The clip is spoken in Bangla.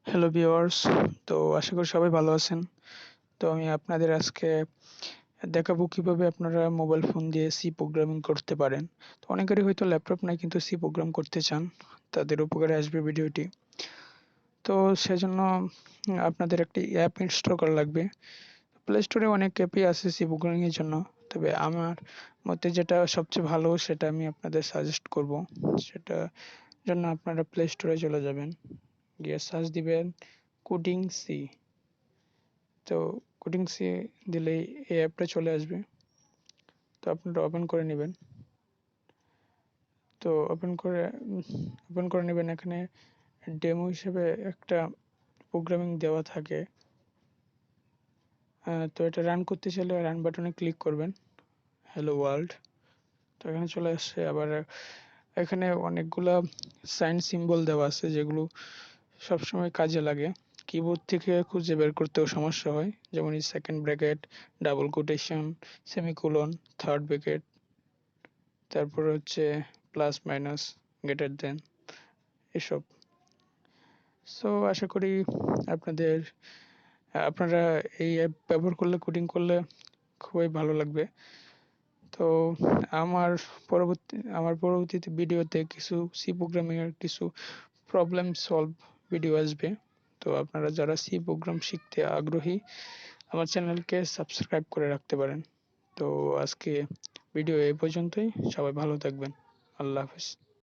হ্যালো ভিউয়ার্স, তো আশা করি সবাই ভালো আছেন। তো আমি আপনাদের আজকে দেখাবো কিভাবে আপনারা মোবাইল ফোন দিয়ে সি প্রোগ্রামিং করতে পারেন। তো অনেকেরই হয়তো ল্যাপটপ নাই কিন্তু সি প্রোগ্রাম করতে চান, তাদের উপকারে আসবে ভিডিওটি। তো সেজন্য আপনাদের একটি অ্যাপ ইনস্টল করা লাগবে। প্লে স্টোরে অনেক অ্যাপই আছে সি প্রোগ্রামিং এর জন্য, তবে আমার মতে যেটা সবচেয়ে ভালো সেটা আমি আপনাদের সাজেস্ট করব। সেটা জন্য আপনারা প্লে স্টোরে চলে যাবেন, গিয়ে সার্চ দিবেন কোডিং সি। তো কোডিং সি দিলেই এই অ্যাপটা চলে আসবে। তো আপনারা ওপেন করে নেবেন। তো ওপেন করে নেবেন। এখানে ডেমো হিসেবে একটা প্রোগ্রামিং দেওয়া থাকে। তো এটা রান করতে চাইলে রান বাটনে ক্লিক করবেন, হ্যালো ওয়ার্ল্ড। তো এখানে চলে আসছে। আবার এখানে অনেকগুলা সাইন সিম্বল দেওয়া আছে যেগুলো সবসময় কাজে লাগে। কিবোর্ড থেকে খুঁজে বের করতেও সমস্যা হয়, যেমন second bracket, double quotation, semicolon, third bracket, তারপরে হচ্ছে প্লাস মাইনাস, গ্রেটার দেন, এসব। সো আশা করি আপনাদের আপনারা এই অ্যাপ ব্যবহার করলে, কোডিং করলে খুবই ভালো লাগবে। তো আমার পরবর্তীতে ভিডিওতে কিছু সি প্রোগ্রামিং এর কিছু প্রবলেম সলভ ভিডিও আসবে। তো আপনারা যারা সি প্রোগ্রাম শিখতে আগ্রহী আমার চ্যানেলকে সাবস্ক্রাইব করে রাখতে পারেন। তো আজকে ভিডিও এই পর্যন্তই। সবাই ভালো থাকবেন। আল্লাহ হাফেজ।